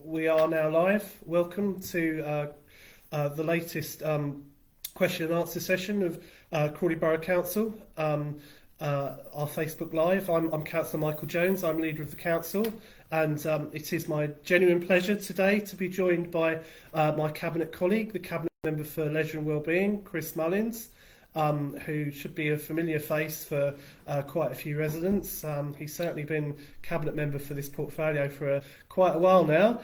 We are now live. Welcome to the latest question and answer session of Crawley Borough Council, our Facebook Live. I'm Councillor Michael Jones, I'm leader of the council, and it is my genuine pleasure today to be joined by my Cabinet colleague, the Cabinet Member for Leisure and Wellbeing, Chris Mullins, who should be a familiar face for quite a few residents. He's certainly been Cabinet Member for this portfolio for quite a while now.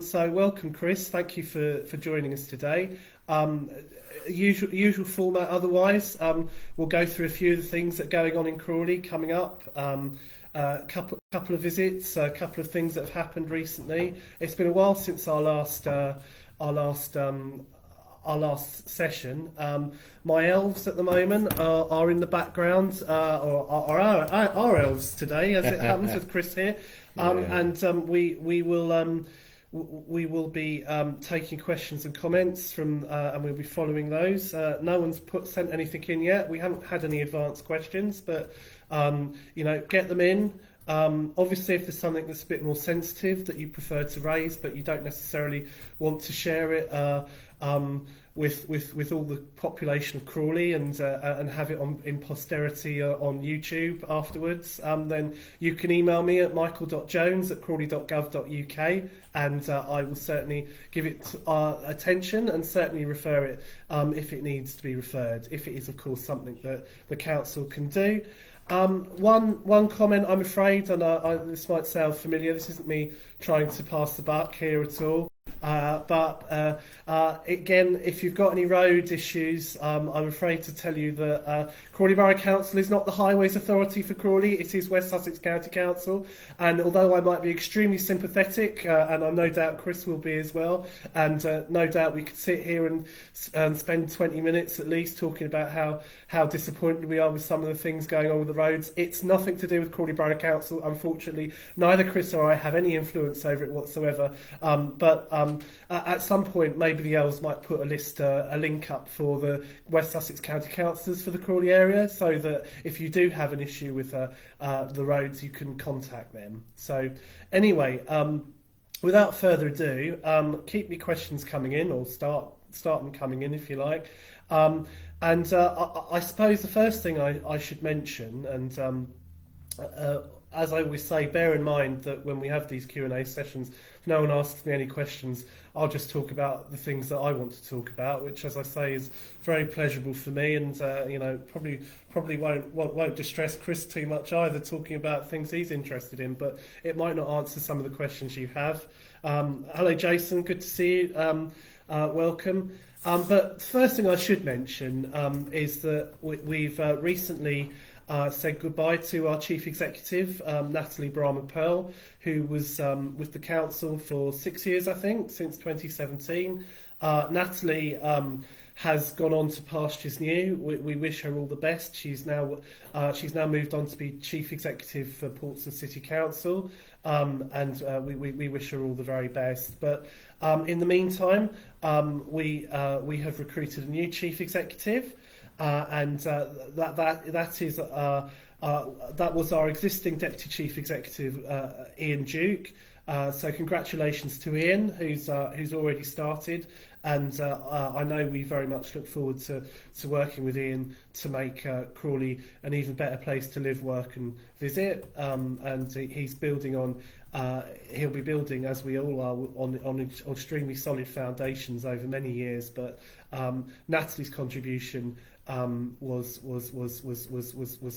So welcome, Chris. Thank you for joining us today. Usual format otherwise. We'll go through a few of the things that are going on in Crawley coming up. A couple of visits, a couple of things that have happened recently. It's been a while since our last session. My elves at the moment are in the background, or are our elves today, as it happens with Chris here. And we will be taking questions and comments from, and we'll be following those. No one's sent anything in yet. We haven't had any advanced questions, but get them in. Obviously, if there's something that's a bit more sensitive that you prefer to raise, but you don't necessarily want to share it with all the population of Crawley and have it in posterity on YouTube afterwards, then you can email me at michael.jones@crawley.gov.uk, and I will certainly give it attention and certainly refer it if it needs to be referred, if it is, of course, something that the council can do. One comment, I'm afraid, and this might sound familiar, this isn't me trying to pass the buck here at all, but again, if you've got any road issues, I'm afraid to tell you that Crawley Borough Council is not the Highways Authority for Crawley, it is West Sussex County Council, and although I might be extremely sympathetic, and I'm no doubt Chris will be as well, and no doubt we could sit here and spend 20 minutes at least talking about how disappointed we are with some of the things going on with the roads. It's nothing to do with Crawley Borough Council, unfortunately. Neither Chris or I have any influence over it whatsoever, but at some point maybe the elves might put a link up for the West Sussex County Councillors for the Crawley area, so that if you do have an issue with the roads, you can contact them. So anyway, without further ado, keep your questions coming in, or start them coming in if you like. And I suppose the first thing I should mention, and as I always say, bear in mind that when we have these Q&A sessions, if no one asks me any questions, I'll just talk about the things that I want to talk about, which, as I say, is very pleasurable for me, and probably won't distress Chris too much either, talking about things he's interested in, but it might not answer some of the questions you have. Hello, Jason. Good to see you. Welcome. But the first thing I should mention is that we've recently said goodbye to our Chief Executive, Natalie Brahma-Pearl, who was with the Council for 6 years, I think, since 2017. Natalie has gone on to pastures new. We wish her all the best. She's now moved on to be Chief Executive for Portsmouth City Council, and we wish her all the very best. But in the meantime, we have recruited a new Chief Executive, and that was our existing Deputy Chief Executive, Ian Duke. So congratulations to Ian, who's already started, and I know we very much look forward to working with Ian to make Crawley an even better place to live, work and visit. And he's building on. He'll be building, as we all are, on extremely solid foundations over many years. But Natalie's contribution was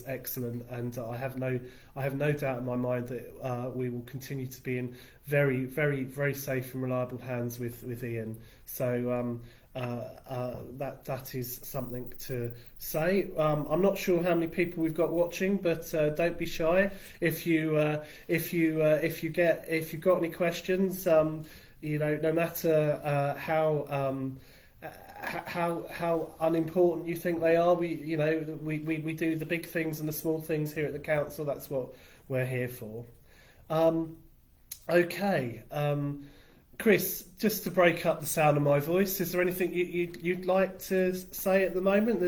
excellent, and I have no doubt in my mind that we will continue to be in very, very, very safe and reliable hands with Ian. So that is something to say. I'm not sure how many people we've got watching, but don't be shy. If you've got any questions, no matter how unimportant you think they are, we do the big things and the small things here at the council. That's what we're here for. Okay. Chris, just to break up the sound of my voice, is there anything you'd like to say at the moment?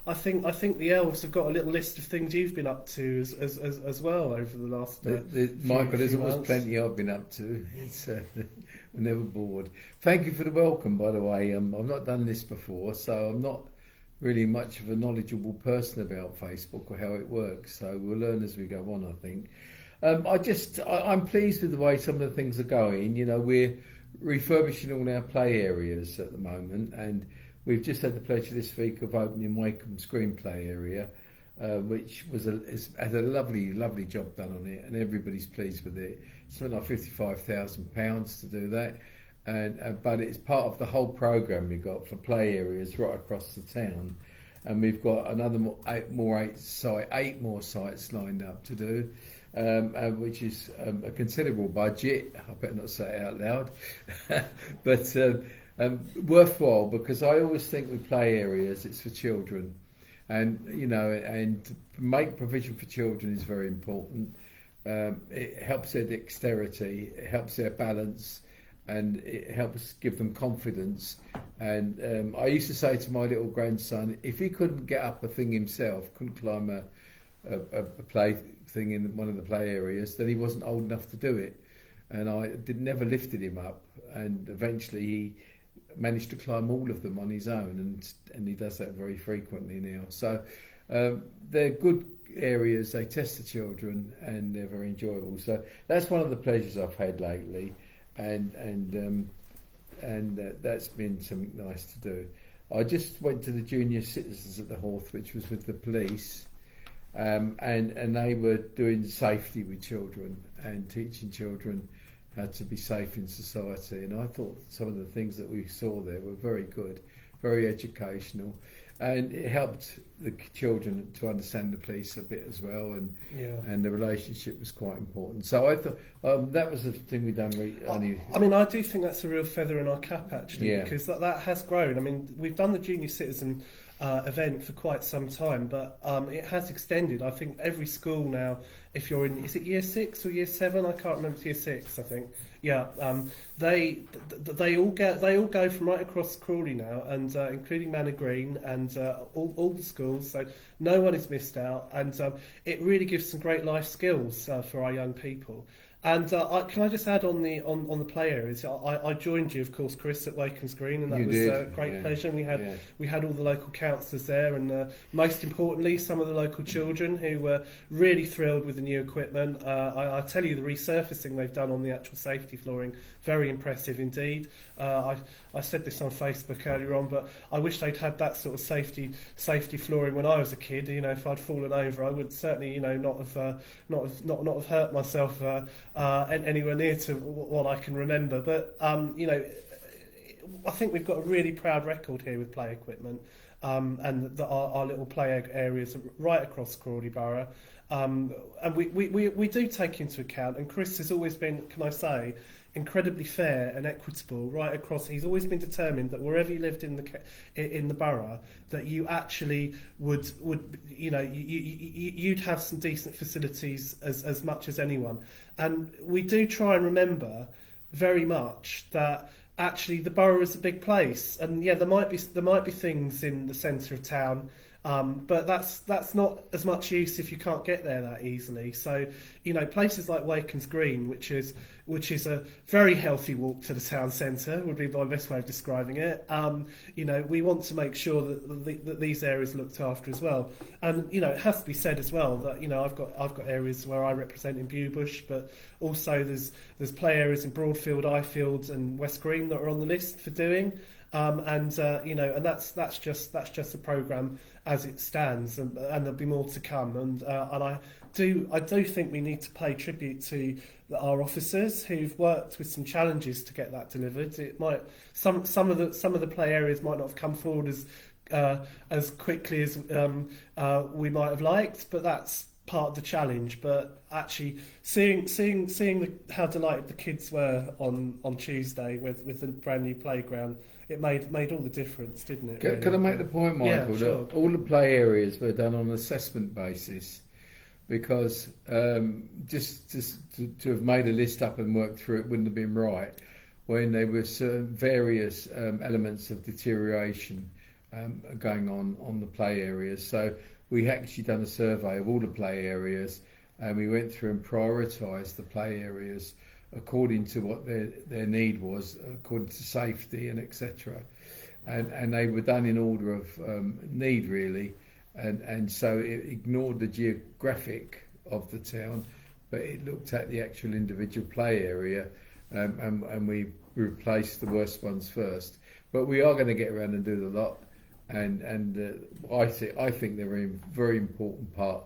I think the elves have got a little list of things you've been up to as well over the last. Michael, there's always months. plenty I've been up to. It's we're never bored. Thank you for the welcome, by the way. I've not done this before, so I'm not really much of a knowledgeable person about Facebook or how it works. So we'll learn as we go on, I think. I'm pleased with the way some of the things are going. You know, we're refurbishing all our play areas at the moment, and we've just had the pleasure this week of opening Wakeham's Green play area, which had a lovely job done on it, and everybody's pleased with it. It's spent like £55,000 to do that, but it's part of the whole programme we've got for play areas right across the town, and we've got another eight more sites lined up to do. Which is a considerable budget. I better not say it out loud, but worthwhile, because I always think with play areas it's for children, and and make provision for children is very important. It helps their dexterity, it helps their balance, and it helps give them confidence. And I used to say to my little grandson, if he couldn't get up a thing himself, couldn't climb a play thing in one of the play areas, then he wasn't old enough to do it, and I never lifted him up, and eventually he managed to climb all of them on his own, and he does that very frequently now. So they're good areas, they test the children, and they're very enjoyable. So that's one of the pleasures I've had lately, and that's been something nice to do. I just went to the junior citizens at the Horth, which was with the police. And they were doing safety with children and teaching children how to be safe in society, and I thought some of the things that we saw there were very good, very educational, and it helped the children to understand the police a bit as well, and the relationship was quite important. So I thought that was the thing we done. I mean, I do think that's a real feather in our cap, actually, because that has grown. I mean, we've done the junior citizen event for quite some time, but it has extended. I think every school now, if you're in, is it year 6 or year 7? I can't remember. It's year 6, I think. Yeah, they all go from right across Crawley now, and including Manor Green and all the schools. So no one is missed out, and it really gives some great life skills for our young people. And can I just add on the play areas? I joined you, of course, Chris, at Wakeham's Green, and that was a great pleasure. And we had all the local councillors there, and most importantly, some of the local children who were really thrilled with the new equipment. I tell you, the resurfacing they've done on the actual safety flooring, very impressive indeed. I said this on Facebook earlier on, but I wish they'd had that sort of safety flooring when I was a kid. You know, if I'd fallen over, I would certainly, not have hurt myself anywhere near to what I can remember. But I think we've got a really proud record here with play equipment, and our little play areas right across Crawley Borough. And we do take into account, and Chris has always been, can I say, incredibly fair and equitable right across. He's always been determined that wherever you lived in the borough, that you actually would you'd have some decent facilities as much as anyone. And we do try and remember very much that actually the borough is a big place, and there might be things in the centre of town. But that's not as much use if you can't get there that easily. So, places like Wakeham's Green, which is a very healthy walk to the town centre, would be my best way of describing it. We want to make sure that these areas are looked after as well. And it has to be said as well that I've got areas where I represent in Bewbush, but also there's play areas in Broadfield, Ifield, and West Green that are on the list for doing. And that's just a programme as it stands, and there'll be more to come. And I do think we need to pay tribute to our officers who've worked with some challenges to get that delivered. It might some of the play areas might not have come forward as quickly as we might have liked, but that's part of the challenge. But actually seeing how delighted the kids were on Tuesday with the brand new playground, it made all the difference, didn't it? Really? Can I make the point, Michael, sure. that all the play areas were done on an assessment basis, because just to have made a list up and worked through it wouldn't have been right. when there were various elements of deterioration going on the play areas. So we actually done a survey of all the play areas, and we went through and prioritised the play areas according to what their need was, according to safety and etc. And they were done in order of need really, and so it ignored the geographic of the town, but it looked at the actual individual play area, and we replaced the worst ones first. But we are going to get around and do the lot, and I think they're a very important part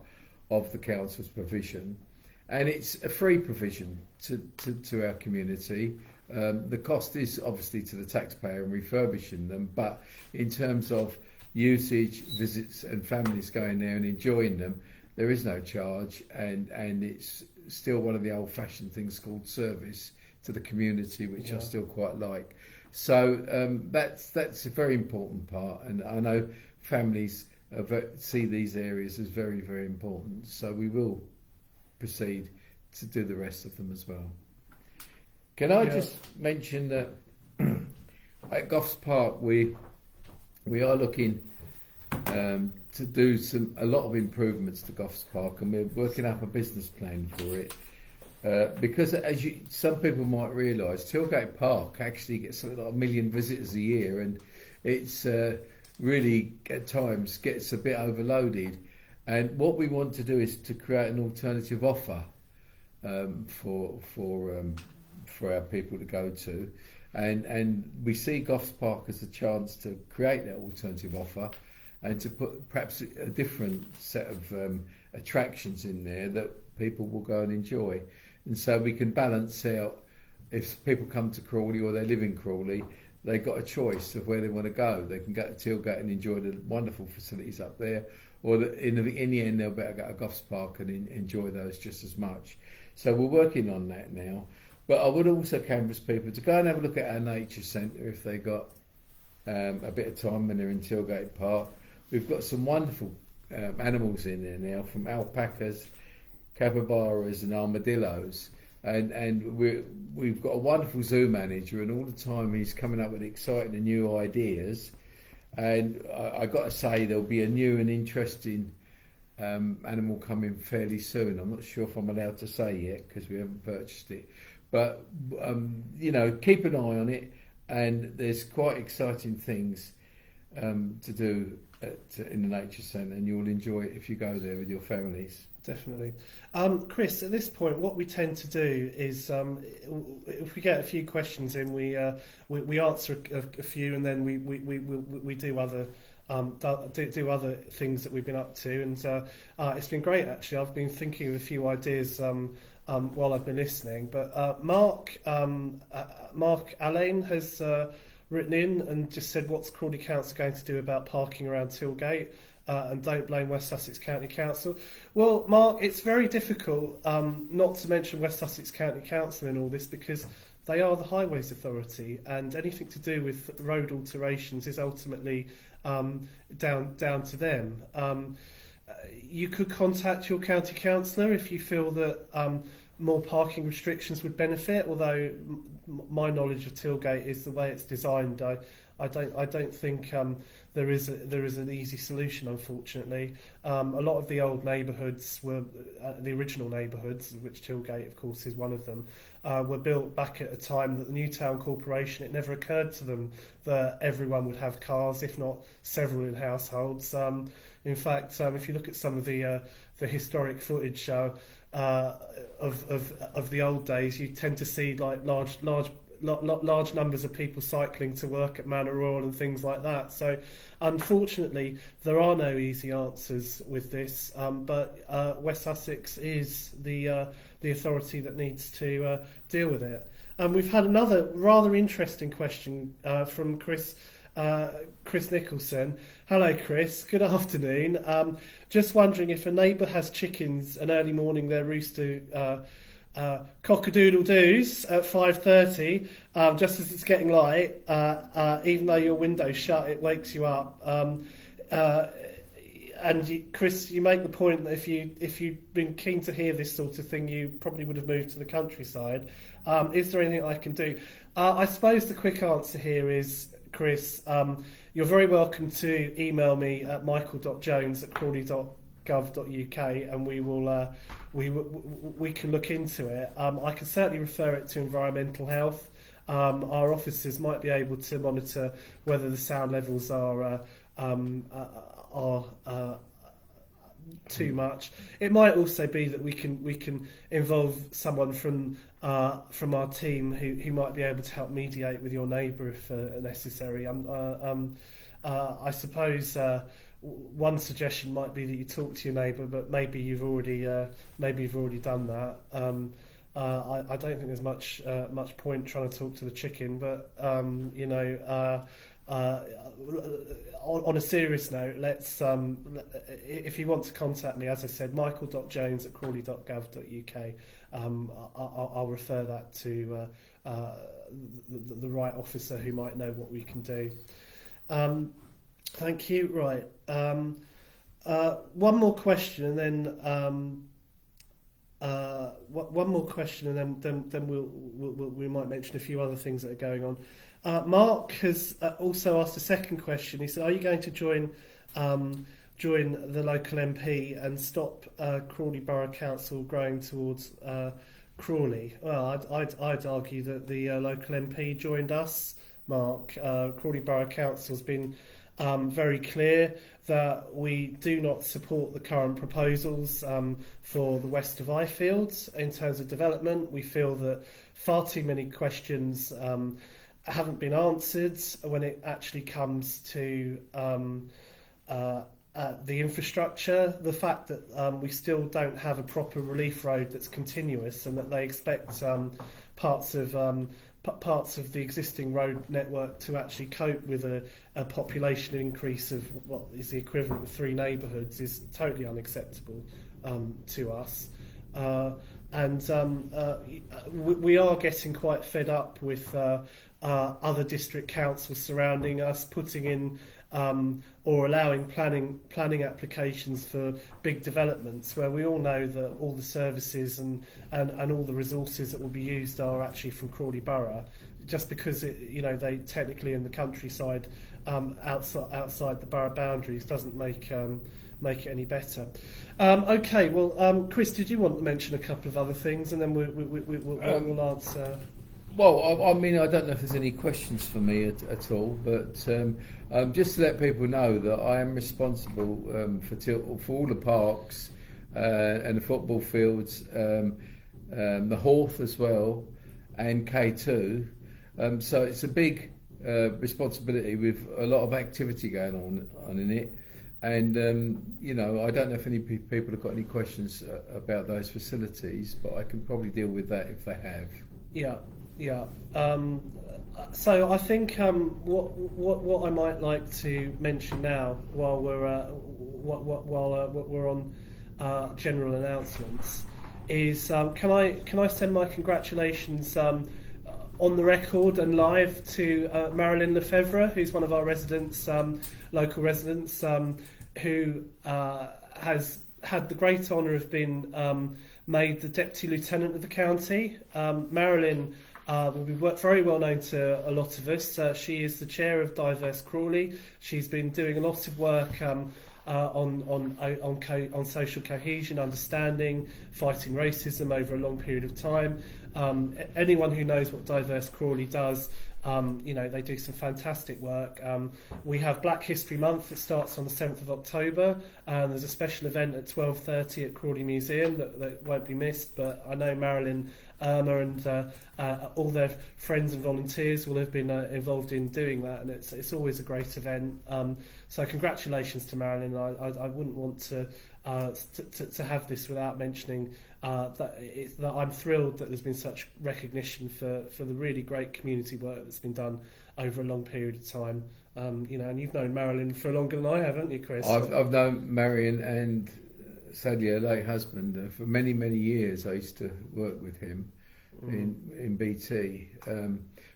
of the council's provision, and it's a free provision to our community. The cost is obviously to the taxpayer in refurbishing them, but in terms of usage, visits and families going there and enjoying them, there is no charge, and it's still one of the old-fashioned things called service to the community, which I still quite like. So that's a very important part, and I know families see these areas as very, very important. So we will proceed to do the rest of them as well. Can I just mention that at Goffs Park we are looking to do a lot of improvements to Goffs Park, and we're working up a business plan for it. Because some people might realise, Tilgate Park actually gets something like 1 million visitors a year, and it's really at times gets a bit overloaded. And what we want to do is to create an alternative offer for our people to go to, and we see Goffs Park as a chance to create that alternative offer and to put perhaps a different set of attractions in there that people will go and enjoy. And so we can balance out, if people come to Crawley or they live in Crawley, they've got a choice of where they want to go. They can go to Tilgate and enjoy the wonderful facilities up there, or in the end they'll better go to Goffs Park and enjoy those just as much. So we're working on that now. But I would also canvass people to go and have a look at our nature centre if they got a bit of time when they're in Tilgate Park. We've got some wonderful animals in there now, from alpacas, capybaras and armadillos, and we've got a wonderful zoo manager, and all the time he's coming up with exciting and new ideas. And I got to say, there'll be a new and interesting animal coming fairly soon. I'm not sure if I'm allowed to say yet because we haven't purchased it, but keep an eye on it, and there's quite exciting things to do in the nature centre, and you'll enjoy it if you go there with your families. Definitely. Chris, at this point, what we tend to do is, if we get a few questions in, we answer a few, and then we do other do other things that we've been up to, and it's been great actually. I've been thinking of a few ideas while I've been listening. But Mark Allain has written in and just said, what's Crawley Council going to do about parking around Tilgate? And don't blame West Sussex County Council. Well, Mark, it's very difficult not to mention West Sussex County Council in all this, because they are the Highways Authority, and anything to do with road alterations is ultimately down to them. You could contact your county councillor if you feel that more parking restrictions would benefit, although my knowledge of Tilgate is the way it's designed. I don't think there is an easy solution, unfortunately. A lot of the old neighbourhoods were the original neighbourhoods, which Tilgate, of course, is one of them. Were built back at a time that the Newtown Corporation, it never occurred to them that everyone would have cars, if not several in households. In fact, if you look at some of the historic footage of the old days, you tend to see like large numbers of people cycling to work at Manor Royal and things like that. So unfortunately there are no easy answers with this, but West Sussex is the authority that needs to deal with it. We've had another rather interesting question from Chris Nicholson. Hello Chris, good afternoon. Just wondering, if a neighbour has chickens and early morning their rooster cock-a-doodle-doos at 5:30, just as it's getting light, even though your window's shut, it wakes you up. Chris, you make the point that if you'd been keen to hear this sort of thing, you probably would have moved to the countryside. Is there anything I can do? I suppose the quick answer here is, Chris, you're very welcome to email me at michael.jones@crawley.gov.uk, and we can look into it. I can certainly refer it to environmental health. Our officers might be able to monitor whether the sound levels are too much. It might also be that we can involve someone from our team who might be able to help mediate with your neighbour if necessary. I suppose one suggestion might be that you talk to your neighbour, but maybe you've already done that. I don't think there's much point trying to talk to the chicken, but on a serious note, let's if you want to contact me, as I said, michael.jones@crawley.gov.uk. I'll refer that to the right officer who might know what we can do. Thank you. Right. One more question, and then one more question, and then we might mention a few other things that are going on. Mark has also asked a second question. He said, "Are you going to join the local MP and stop Crawley Borough Council growing towards Crawley?" Well, I'd argue that the local MP joined us, Mark. Crawley Borough Council has been very clear that we do not support the current proposals for the west of Ifields in terms of development. We feel that far too many questions haven't been answered when it actually comes to the infrastructure. The fact that we still don't have a proper relief road that's continuous, and that they expect parts of the existing road network to actually cope with a population increase of what is the equivalent of 3 neighbourhoods, is totally unacceptable to us. We are getting quite fed up with other district councils surrounding us putting in or allowing planning applications for big developments, where we all know that all the services and all the resources that will be used are actually from Crawley Borough, just because they technically in the countryside outside the borough boundaries doesn't make it any better. Okay, well, Chris, did you want to mention a couple of other things, and then we'll answer? Well, I mean, I don't know if there's any questions for me at all, but just to let people know that I am responsible for all the parks and the football fields, the Horth as well, and K2. So it's a big responsibility with a lot of activity going on in it. And, I don't know if any people have got any questions about those facilities, but I can probably deal with that if they have. Yeah. So I think what I might like to mention now, while we're on general announcements, is can I send my congratulations on the record and live to Marilyn Lefevre, who's one of our residents, local residents, who has had the great honour of being made the Deputy Lieutenant of the county. Marilyn will be very well known to a lot of us. She is the chair of Diverse Crawley. She's been doing a lot of work on social cohesion, understanding, fighting racism over a long period of time. Anyone who knows what Diverse Crawley does, they do some fantastic work. We have Black History Month that starts on the 7th of October, and there's a special event at 12:30 at Crawley Museum that won't be missed. But I know Marilyn, Irma and all their friends and volunteers will have been involved in doing that, and it's always a great event. So congratulations to Marilyn. I wouldn't want to have this without mentioning that I'm thrilled that there's been such recognition for the really great community work that's been done over a long period of time. And you've known Marilyn for longer than I have, haven't you, Chris? I've known Marion and sadly her late husband for many years. I used to work with him in BT.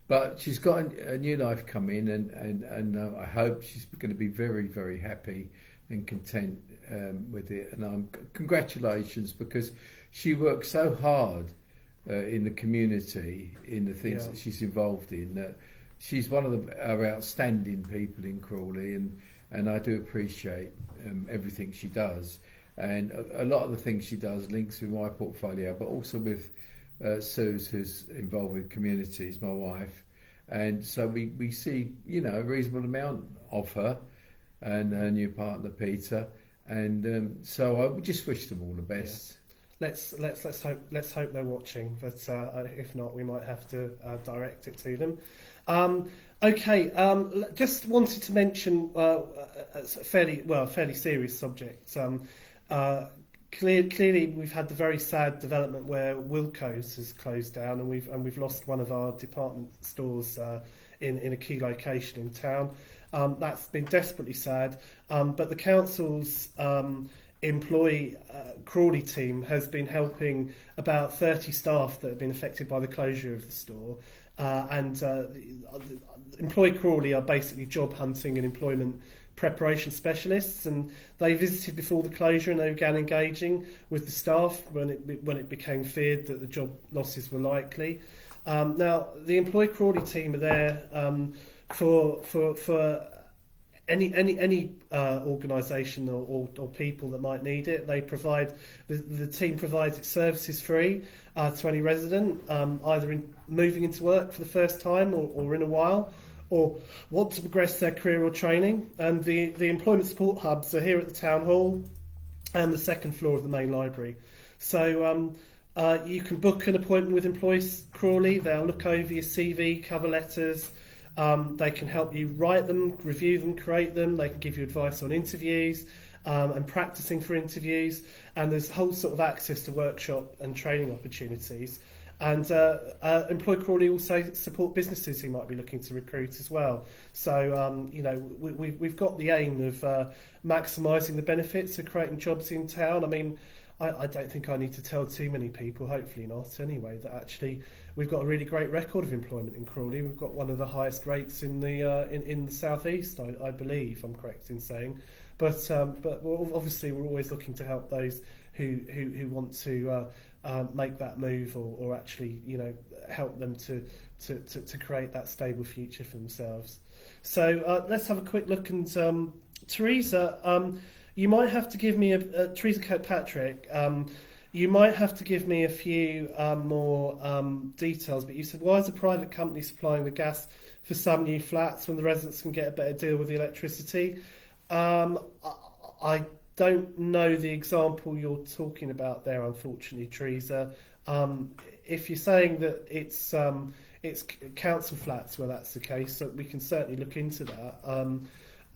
But she's got a new life coming, and I hope she's going to be very happy and content with it, and congratulations, because she works so hard in the community, in the things that she's involved in. That she's one of our outstanding people in Crawley, and I do appreciate everything she does. And a lot of the things she does links with my portfolio, but also with Suze, who's involved with communities, my wife. And so we see, a reasonable amount of her and her new partner, Peter. And so I would just wish them all the best. Yeah. Let's hope they're watching, but if not, we might have to direct it to them. Just wanted to mention a fairly serious subject. Clearly, we've had the very sad development where Wilko's has closed down, and we've lost one of our department stores in a key location in town. That's been desperately sad. But the council's employee Crawley team has been helping about 30 staff that have been affected by the closure of the store. Employee Crawley are basically job hunting and employment preparation specialists, and they visited before the closure, and they began engaging with the staff when it became feared that the job losses were likely. Now, the Employee Crawley team are there for any organisation or people that might need it. They provide the team provides its services free to any resident, either moving into work for the first time or in a while, or want to progress their career or training. And the employment support hubs are here at the town hall and the second floor of the main library. So you can book an appointment with Employees Crawley. They'll look over your CV, cover letters. They can help you write them, review them, create them. They can give you advice on interviews and practicing for interviews. And there's a whole sort of access to workshop and training opportunities. And Employee Crawley also support businesses who might be looking to recruit as well. So, we've got the aim of maximising the benefits of creating jobs in town. I mean, I don't think I need to tell too many people, hopefully not anyway, that actually we've got a really great record of employment in Crawley. We've got one of the highest rates in the south east, I believe, I'm correct in saying. But obviously we're always looking to help those who want to make that move or actually help them to create that stable future for themselves. So let's have a quick look. And Teresa, you might have to give me Teresa Kirkpatrick. You might have to give me a few more details. But you said, why is a private company supplying the gas for some new flats when the residents can get a better deal with the electricity? I don't know the example you're talking about there, unfortunately, Teresa. If you're saying that it's council flats where that's the case, so we can certainly look into that.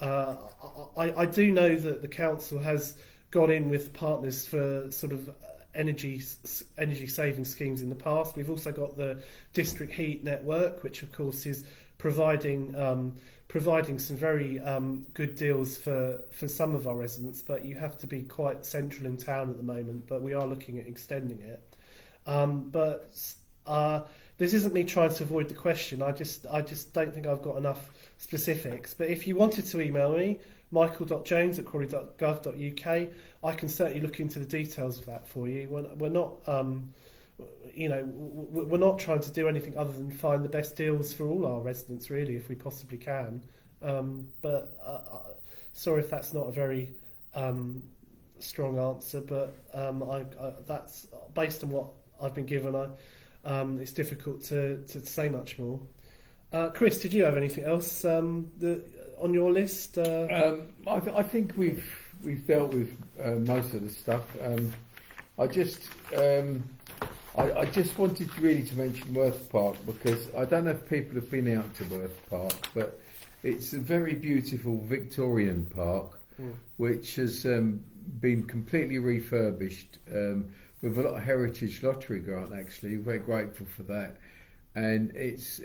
I do know that the council has got in with partners for sort of energy saving schemes in the past. We've also got the district heat network, which of course is providing some very good deals for some of our residents, but you have to be quite central in town at the moment. But we are looking at extending it. This isn't me trying to avoid the question. I just don't think I've got enough specifics. But if you wanted to email me, michael.jones@crawley.gov.uk, I can certainly look into the details of that for you. We're not, we're not trying to do anything other than find the best deals for all our residents, really, if we possibly can. Sorry if that's not a very strong answer, but that's based on what I've been given. It's difficult to say much more. Chris, did you have anything else on your list? I think we've dealt with most of the stuff. I just wanted really to mention Worth Park, because I don't know if people have been out to Worth Park, but it's a very beautiful Victorian park, which has been completely refurbished with a lot of Heritage Lottery grant. Actually, very grateful for that, and it's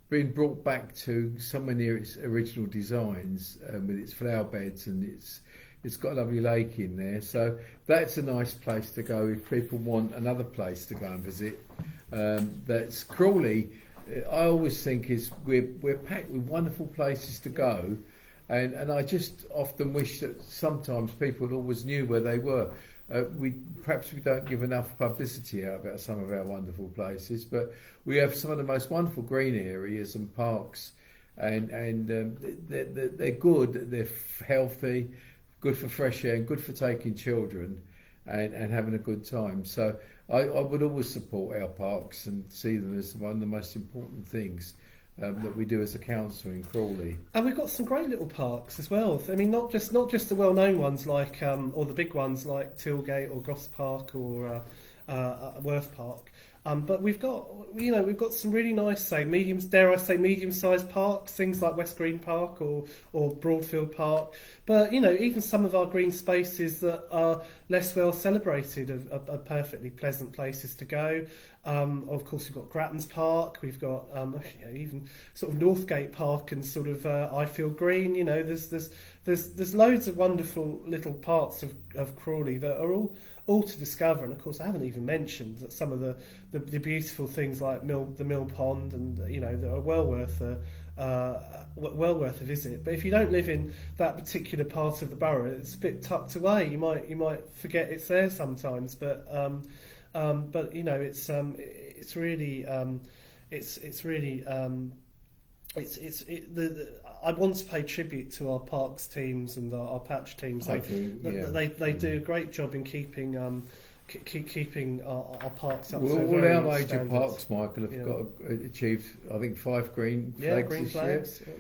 been brought back to somewhere near its original designs with its flower beds, and it's got a lovely lake in there. So that's a nice place to go if people want another place to go and visit. That's Crawley. I always think we're packed with wonderful places to go, and I just often wish that sometimes people always knew where they were. Perhaps we don't give enough publicity out about some of our wonderful places, but we have some of the most wonderful green areas and parks, and they're good, they're healthy, good for fresh air, and good for taking children and having a good time. So I would always support our parks and see them as one of the most important things that we do as a council in Crawley. And we've got some great little parks as well. I mean, not just the well-known ones like, or the big ones like Tilgate or Goss Park or Worth Park. But we've got some really nice, medium-sized parks, things like West Green Park or Broadfield Park. But even some of our green spaces that are less well celebrated are perfectly pleasant places to go. Of course, we've got Grattan's Park, we've got even sort of Northgate Park and sort of Ifield Green. There's loads of wonderful little parts of Crawley that are all to discover. And of course, I haven't even mentioned that some of the beautiful things like the Mill Pond and that are well worth a visit. But if you don't live in that particular part of the borough, it's a bit tucked away. You might forget it's there sometimes. But it's really I want to pay tribute to our parks teams and our patch teams. They do a great job in keeping our parks up to all very our good major standards. parks, Michael, have got achieved, I think, 5 green flags green this flags. year.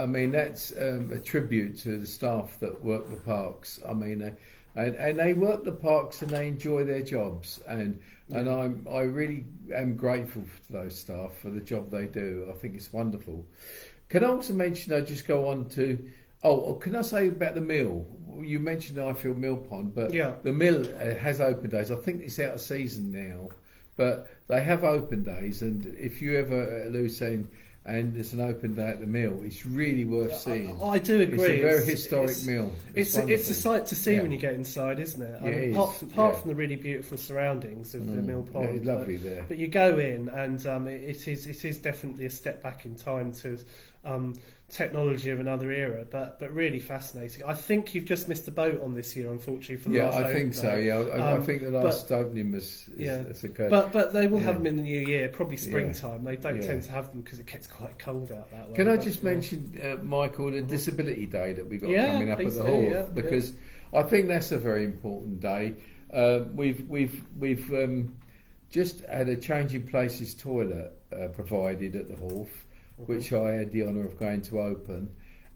I mean, that's a tribute to the staff that work the parks. I mean, and they work the parks and they enjoy their jobs, and I really am grateful to those staff for the job they do. I think it's wonderful. Can I also mention, I just go on to, can I say about the mill? You mentioned Ifield Mill Pond, but the mill has open days. I think it's out of season now, but they have open days, and if you ever at a loose end and there's an open day at the mill, it's really worth seeing. I do agree. It's a very historic mill. It's a sight to see when you get inside, isn't it? Apart from the really beautiful surroundings of the mill pond, it's lovely there. But you go in, and it is definitely a step back in time to technology of another era, but really fascinating. I think you've just missed the boat on this year, unfortunately. For the last I think so. I think the last opening has occurred. But they will have them in the new year, probably springtime. They don't tend to have them because it gets quite cold out that way. Can I just mention, Michael, the Disability Day that we've got coming up at the Hall, because I think that's a very important day. We've just had a changing places toilet provided at the Hall, which I had the honour of going to open,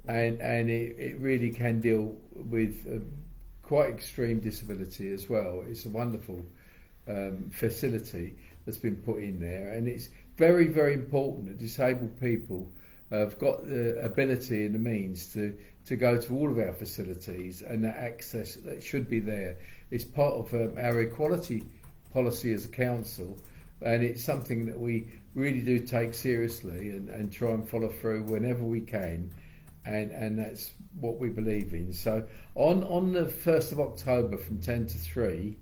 and it really can deal with quite extreme disability as well. It's a wonderful facility that's been put in there, and it's very, very important that disabled people have got the ability and the means to go to all of our facilities, and that access that should be there. It's part of our equality policy as a council, and it's something that we really do take seriously and try and follow through whenever we can, and that's what we believe in. So on the 1st of October from 10 to 3,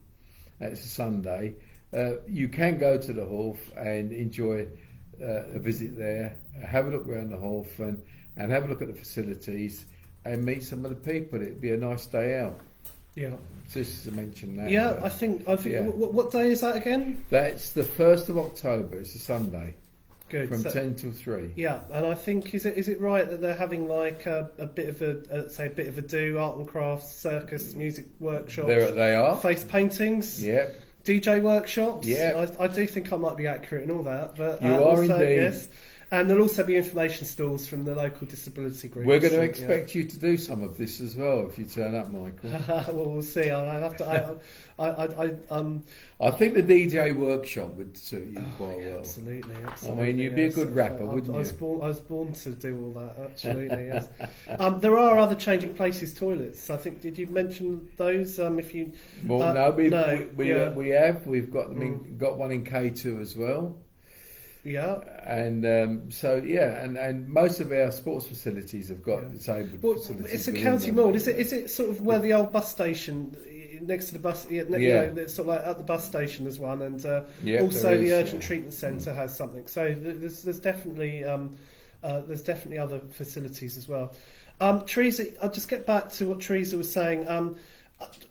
that's a Sunday, you can go to the Hall and enjoy a visit there, have a look around the Hall and have a look at the facilities and meet some of the people. It'd be a nice day out. Yeah. Just to mention that. Yeah, I think. What day is that again? That's the 1st of October. It's a Sunday. Good. From 10 till 3. Yeah, and I think is it right that they're having like a bit of a bit of a do art and crafts, circus, music workshops. They are face paintings. Yeah. DJ workshops. Yeah. I do think I might be accurate in all that, but you are also, indeed. Yes. And there'll also be information stalls from the local disability groups. We're going to expect you to do some of this as well if you turn up, Michael. Well, we'll see. I'll have to. I think the DJ workshop would suit you quite well. Absolutely. I mean, you'd be a good rapper, wouldn't you? I was born to do all that. Absolutely. Yes. There are other changing places toilets. I think. Did you mention those? If you. Well, no, we have. We've got them got one in K2 as well. Yeah, and and most of our sports facilities have got disabled facilities. It's a county mould. Is it sort of where the old bus station next to the bus? You know, it's sort of like at the bus station there's one, and also the urgent treatment centre has something. So there's definitely other facilities as well. Teresa, I'll just get back to what Teresa was saying.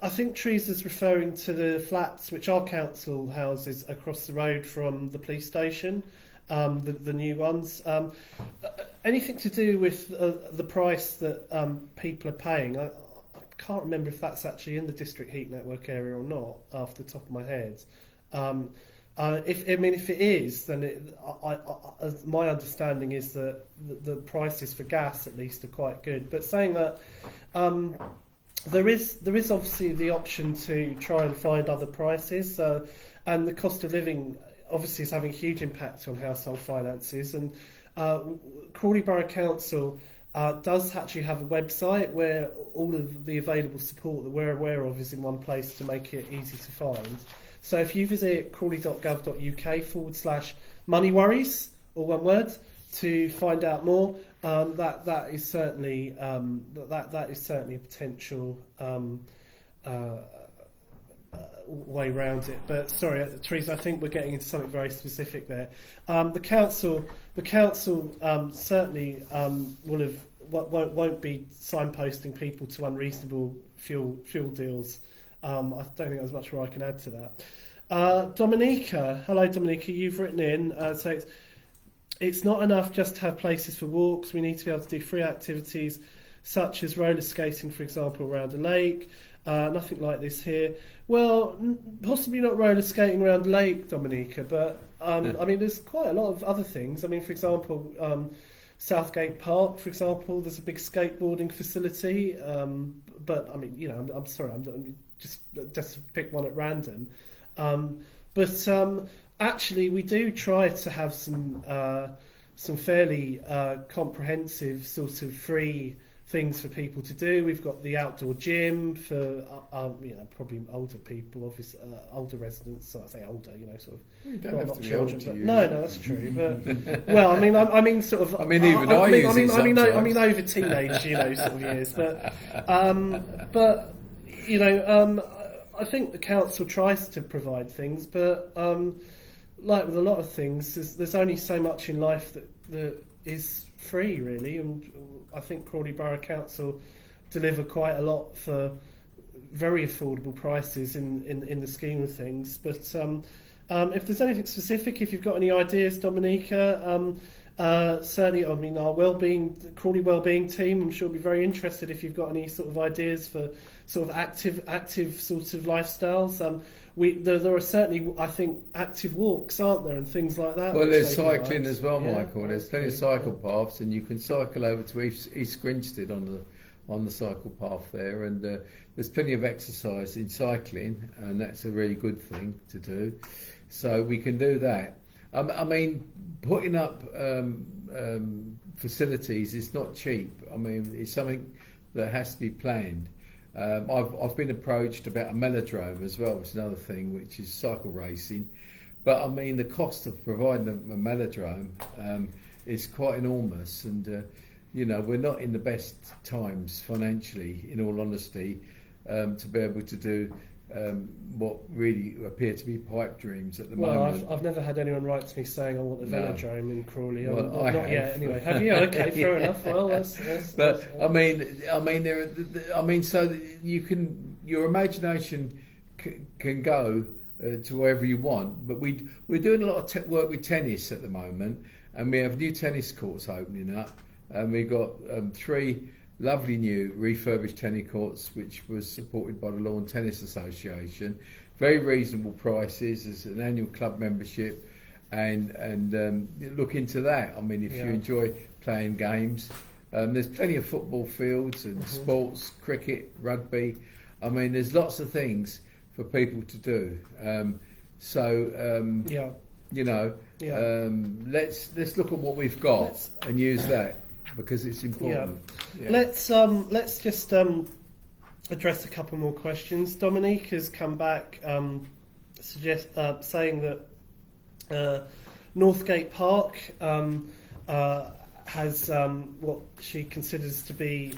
I think Teresa's referring to the flats which are council houses across the road from the police station, the new ones. Anything to do with the price that people are paying? I can't remember if that's actually in the district heat network area or not, off the top of my head. If it is, then my understanding is that the prices for gas, at least, are quite good. But saying that, there is obviously the option to try and find other prices, and the cost of living obviously is having a huge impact on household finances. And Crawley Borough Council does actually have a website where all of the available support that we're aware of is in one place to make it easy to find. So if you visit crawley.gov.uk/money worries, all one word, to find out more, that is certainly that is certainly a potential way around it. But sorry, Teresa, I think we're getting into something very specific there. The council certainly won't be signposting people to unreasonable fuel deals. I don't think there's much more I can add to that. Dominica, hello Dominica, you've written in, so it's not enough just to have places for walks. We need to be able to do free activities such as roller skating, for example, around a lake. Nothing like this here. Well, possibly not roller skating around a lake, Dominica, but I mean, there's quite a lot of other things. I mean, for example, Southgate Park, for example, there's a big skateboarding facility. But I mean, you know, I'm sorry, I'm just to pick one at random. But actually, we do try to have some fairly comprehensive sort of free things for people to do. We've got the outdoor gym for probably older people, obviously older residents. So I say older, sort of. You don't have not to be children. old to use No, it. that's true. But well, I mean, sort of. I mean, even I use it sometimes. I mean, over teenage, sort of years. But I think the council tries to provide things, but like with a lot of things, there's only so much in life that is free, really, and I think Crawley Borough Council deliver quite a lot for very affordable prices in the scheme of things. But if there's anything specific, if you've got any ideas, Dominica, certainly, I mean, our Crawley Wellbeing team, I'm sure will be very interested if you've got any sort of ideas for sort of active sort of lifestyles. There are certainly, I think, active walks, aren't there, and things like that. Well, there's cycling as well, Yeah. Michael. There's plenty of cycle paths, and you can cycle over to East Grinstead on the cycle path there, and there's plenty of exercise in cycling, and that's a really good thing to do. So we can do that. I mean, putting up facilities is not cheap. I mean, it's something that has to be planned. I've been approached about a velodrome as well, which is another thing, which is cycle racing. But I mean, the cost of providing a velodrome is quite enormous, and we're not in the best times financially, in all honesty, to be able to do what really appear to be pipe dreams at the moment. Well, I've never had anyone write to me saying I want a velodrome in Crawley. Well, not have. yet. Anyway, have you? Okay, fair enough. Well, I mean, so you can, your imagination can go to wherever you want. But we're doing a lot of work with tennis at the moment, and we have new tennis courts opening up, and we've got 3 lovely new refurbished tennis courts, which was supported by the Lawn Tennis Association. Very reasonable prices as an annual club membership, and look into that. I mean, if you enjoy playing games, there's plenty of football fields and sports, cricket, rugby. I mean, there's lots of things for people to do. Let's look at what we've got and use that, because it's important. Yeah. Let's just address a couple more questions. Dominique has come back saying that Northgate Park has what she considers to be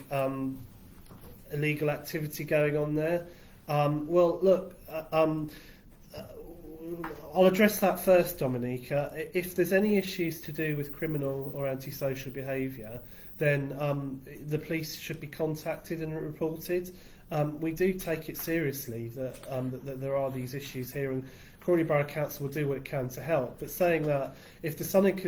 illegal activity going on there. Well, look, I'll address that first, Dominica. If there's any issues to do with criminal or antisocial behaviour, then the police should be contacted and reported. We do take it seriously that there are these issues here, and Crawley Borough Council will do what it can to help. But saying that, if there's something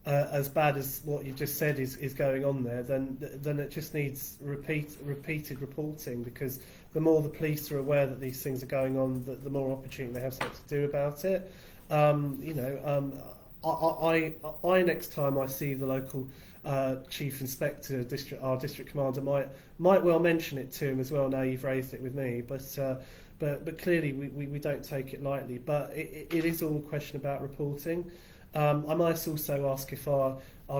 as bad as what you just said is going on there, then it just needs repeated reporting, because the more the police are aware that these things are going on, the more opportunity they have something to do about it. I next time I see the local chief inspector, our district commander might well mention it to him as well. Now you've raised it with me, but clearly we don't take it lightly. But it is all a question about reporting. I might also ask if our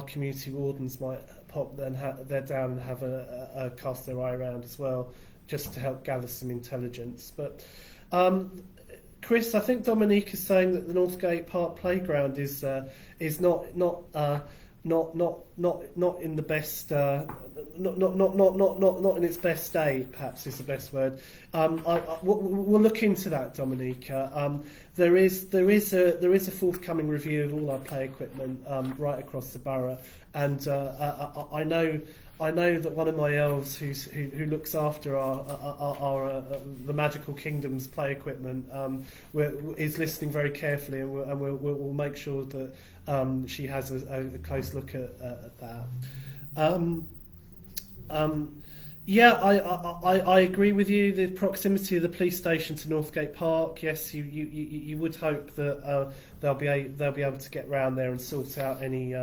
community wardens might pop their down and have a cast their eye around as well, just to help gather some intelligence. But Chris, I think Dominique is saying that the Northgate Park playground is not in the best not in its best state, perhaps is the best word. We'll look into that, Dominica. There is a forthcoming review of all our play equipment right across the borough, and I know that one of my elves who looks after our the Magical Kingdom's play equipment is listening very carefully, and we'll make sure that she has a close look at that. I agree with you. The proximity of the police station to Northgate Park, yes, you would hope that they'll be able to get round there and sort out any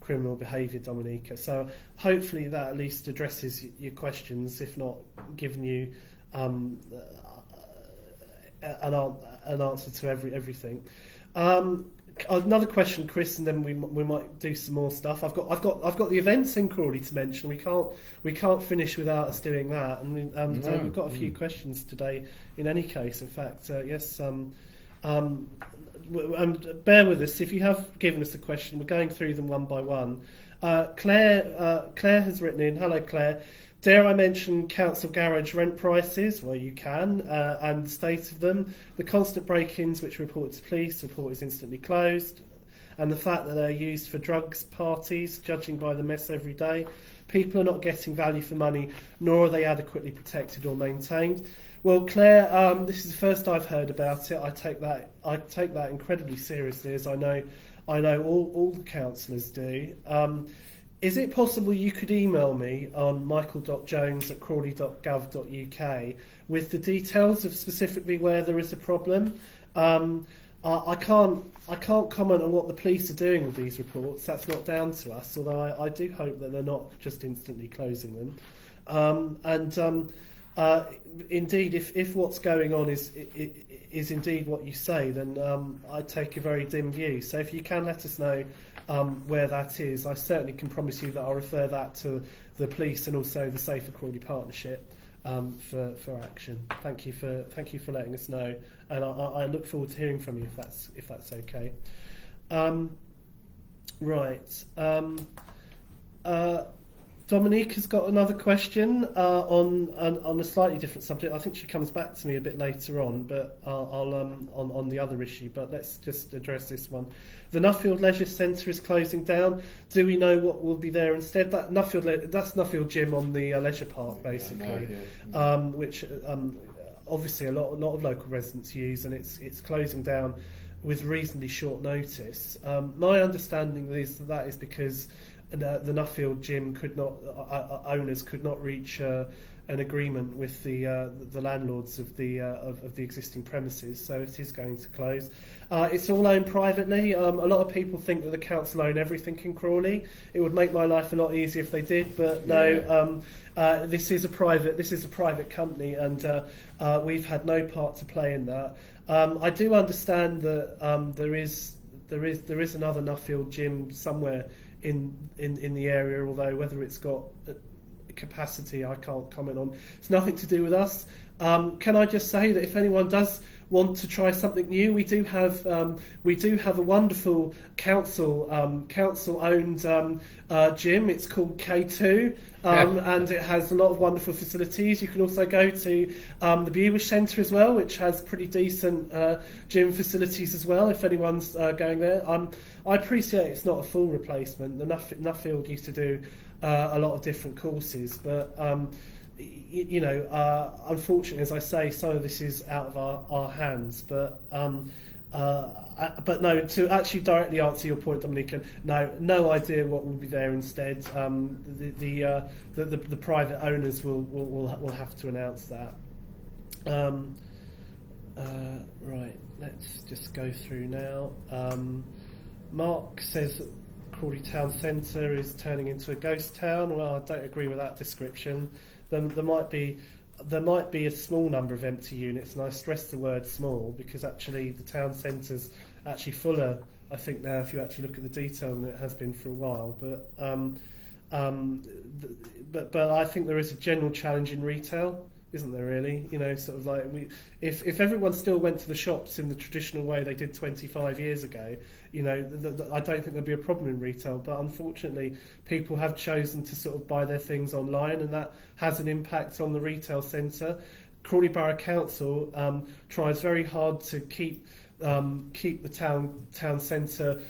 criminal behaviour, Dominica. So hopefully that at least addresses your questions, if not giving you an answer to everything. Another question, Chris, and then we might do some more stuff. I've got the events in Crawley to mention. We can't finish without us doing that, and we've got a few questions today. In any case, in fact, yes. And bear with us if you have given us a question. We're going through them one by one. Claire has written in. Hello, Claire. Dare I mention council garage rent prices? Well, you can, and the state of them. The constant break-ins which report to police, report is instantly closed, and the fact that they're used for drugs parties, judging by the mess every day. People are not getting value for money, nor are they adequately protected or maintained. Well, Claire, this is the first I've heard about it. I take that incredibly seriously, as I know all the councillors do. Is it possible you could email me on michael.jones@crawley.gov.uk with the details of specifically where there is a problem? I can't comment on what the police are doing with these reports. That's not down to us. Although I do hope that they're not just instantly closing them. Indeed, if what's going on is indeed what you say, then I take a very dim view. So if you can let us know where that is, I certainly can promise you that I'll refer that to the police and also the Safer Crawley Partnership for action. Thank you for letting us know, and I look forward to hearing from you if that's okay. Right. Dominique has got another question on a slightly different subject. I think she comes back to me a bit later on, but I'll on the other issue. But let's just address this one. The Nuffield Leisure Centre is closing down. Do we know what will be there instead? That's Nuffield Gym on the leisure park, basically, which obviously a lot of local residents use, and it's closing down with reasonably short notice. My understanding is that is because the Nuffield Gym owners could not reach an agreement with the landlords of the existing premises, so it is going to close. It's all owned privately. A lot of people think that the council own everything in Crawley. It would make my life a lot easier if they did, but no. This is a private company, and we've had no part to play in that. I do understand that there is another Nuffield Gym somewhere in the area, although whether it's got capacity I can't comment on. It's nothing to do with us. Can I just say that if anyone does want to try something new, we do have a wonderful council-owned gym. It's called K2, and it has a lot of wonderful facilities. You can also go to the Bewish Centre as well, which has pretty decent gym facilities as well, if anyone's going there. I appreciate it's not a full replacement. The Nuffield used to do a lot of different courses, but unfortunately, as I say, some of this is out of our hands. But no, to actually directly answer your point, Dominica, no idea what will be there instead. The private owners will have to announce that. Right, let's just go through now. Mark says that Crawley Town Centre is turning into a ghost town. Well, I don't agree with that description. There might be a small number of empty units, and I stress the word small because actually the town centre's actually fuller, I think, now, if you actually look at the detail, than it has been for a while. But I think there is a general challenge in retail, isn't there, really? Sort of like if everyone still went to the shops in the traditional way they did 25 years ago, I don't think there'd be a problem in retail. But unfortunately, people have chosen to sort of buy their things online, and that has an impact on the retail centre. Crawley Borough Council tries very hard to keep the town centre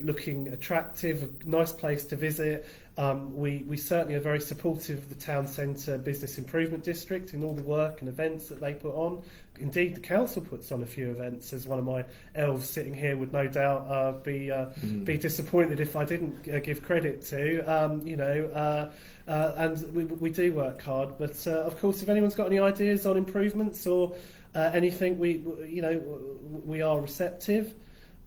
looking attractive, a nice place to visit. We certainly are very supportive of the town centre business improvement district in all the work and events that they put on. Indeed, the council puts on a few events, as one of my elves sitting here would no doubt be disappointed if I didn't give credit to. And we do work hard, but of course, if anyone's got any ideas on improvements or anything, we are receptive.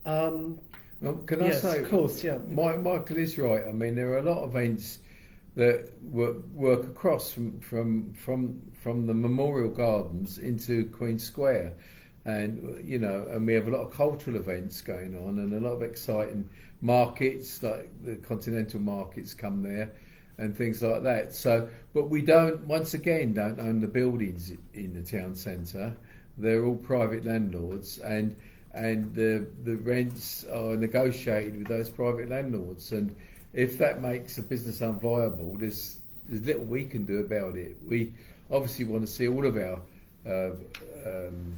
Well, can I say, of course, yeah. Michael is right. I mean, there are a lot of events that work across from the Memorial Gardens into Queen Square, and and we have a lot of cultural events going on, and a lot of exciting markets, like the continental markets come there, and things like that. So, but we don't own the buildings in the town centre. They're all private landlords, and the rents are negotiated with those private landlords, and if that makes a business unviable, there's little we can do about it. We obviously want to see all of our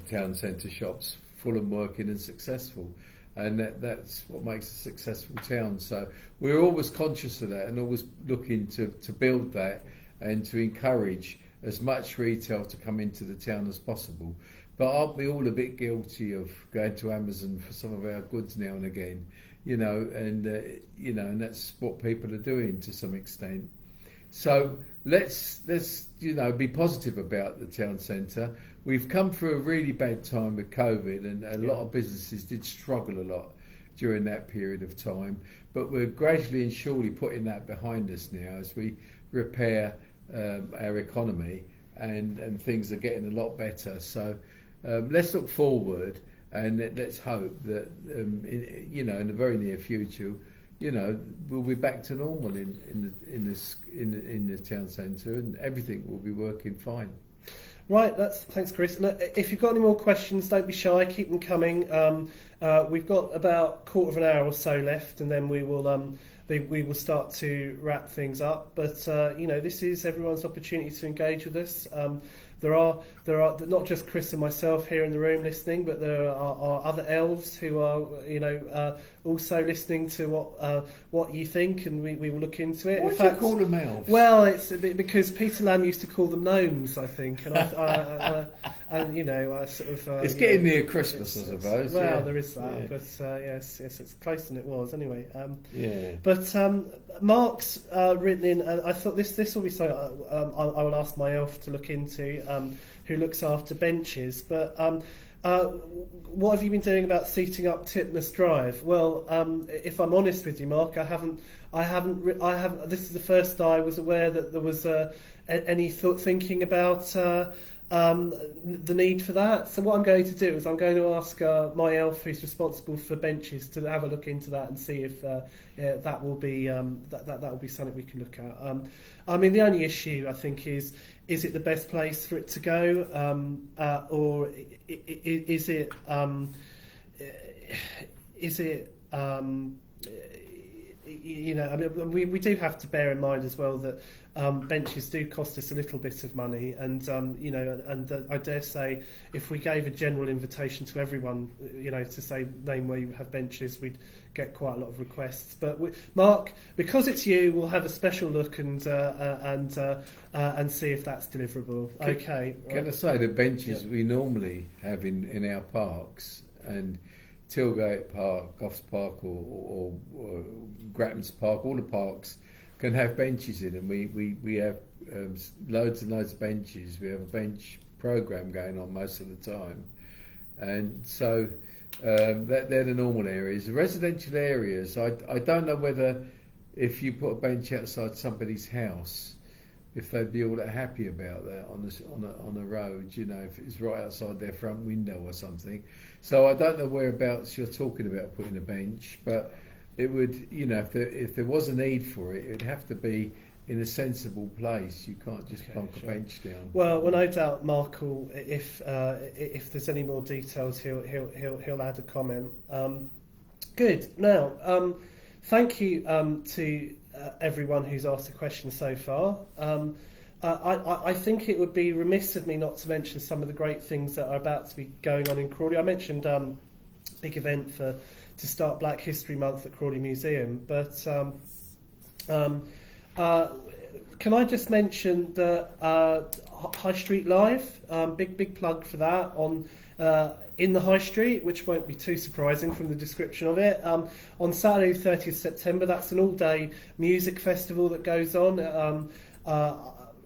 town centre shops full and working and successful, and that's what makes a successful town. So we're always conscious of that and always looking to build that and to encourage as much retail to come into the town as possible. But aren't we all a bit guilty of going to Amazon for some of our goods now and again? And that's what people are doing to some extent. So let's be positive about the town centre. We've come through a really bad time with COVID, and a lot of businesses did struggle a lot during that period of time. But we're gradually and surely putting that behind us now as we repair our economy, and things are getting a lot better. So let's look forward, and let's hope that in the very near future, we'll be back to normal in the town centre, and everything will be working fine. Right, thanks, Chris. And if you've got any more questions, don't be shy. Keep them coming. We've got about a quarter of an hour or so left, and then we will start to wrap things up. But this is everyone's opportunity to engage with us. There are not just Chris and myself here in the room listening, but there are other elves who are also listening to what you think, and we will look into it. Why do you call them elves? Well, it's because Peter Lamb used to call them gnomes, I think, and I sort of. It's getting near Christmas, I suppose. Well, yeah. there is that, yeah. but yes, it's closer than it was anyway. Yeah. But Mark's written in, and I thought this will be something I will ask my elf to look into, who looks after benches. But what have you been doing about seating up Titmus Drive? Well, if I'm honest with you, Mark, I haven't. This is the first I was aware that there was any thinking about the need for that. So what I'm going to do is I'm going to ask my elf who's responsible for benches to have a look into that and see if that will be that will be something we can look at. I mean, the only issue I think is it the best place for it to go, or is it you know, I mean, we do have to bear in mind as well that benches do cost us a little bit of money, and you know, and I dare say if we gave a general invitation to everyone, you know, to say name where you have benches, we'd get quite a lot of requests. But Mark, because it's you, we'll have a special look and see if that's deliverable. Can I say the benches we normally have in our parks, and Tilgate Park, Goffs Park, or Grattan's Park, all the parks can have benches in them. We have loads and loads of benches. We have a bench program going on most of the time, and so they're the normal areas. The residential areas, I don't know whether if you put a bench outside somebody's house, if they'd be all that happy about that on a road, you know, if it's right outside their front window or something. So I don't know whereabouts you're talking about putting a bench, but it would, you know, if there was a need for it, it'd have to be in a sensible place. You can't just plonk a bench down. Well, no doubt Mark will, if there's any more details, he'll add a comment. Good. Now, thank you to everyone who's asked a question so far. I think it would be remiss of me not to mention some of the great things that are about to be going on in Crawley. I mentioned big event to start Black History Month at Crawley Museum, but can I just mention that High Street Live, big plug for that on in the High Street, which won't be too surprising from the description of it. On Saturday 30th September, that's an all-day music festival that goes on,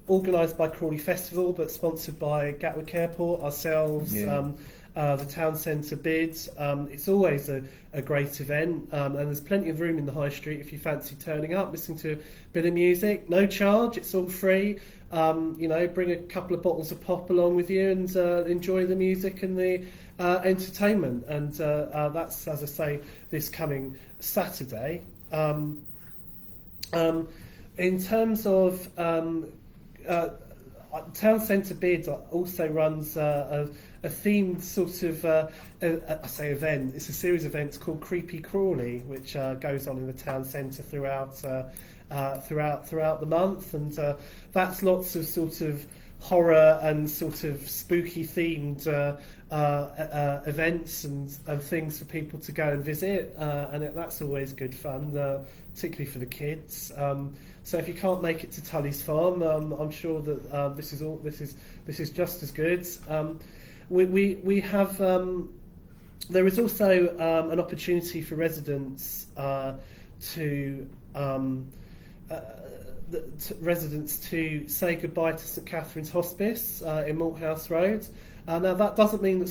organised by Crawley Festival, but sponsored by Gatwick Airport, ourselves, the town centre bids. It's always a great event, and there's plenty of room in the High Street if you fancy turning up, listening to a bit of music. No charge, it's all free. You know, bring a couple of bottles of pop along with you and enjoy the music and the entertainment. And that's, as I say, this coming Saturday. In terms of Town Centre Bid also runs a themed sort of I say event. It's a series of events called Creepy Crawley, which goes on in the town centre throughout the month, and that's lots of sort of horror and sort of spooky themed events and things for people to go and visit, and that's always good fun, particularly for the kids. So if you can't make it to Tully's Farm, I'm sure that this is just as good. We have there is also an opportunity for residents to say goodbye to St Catherine's Hospice in Malthouse Road. Now that doesn't mean that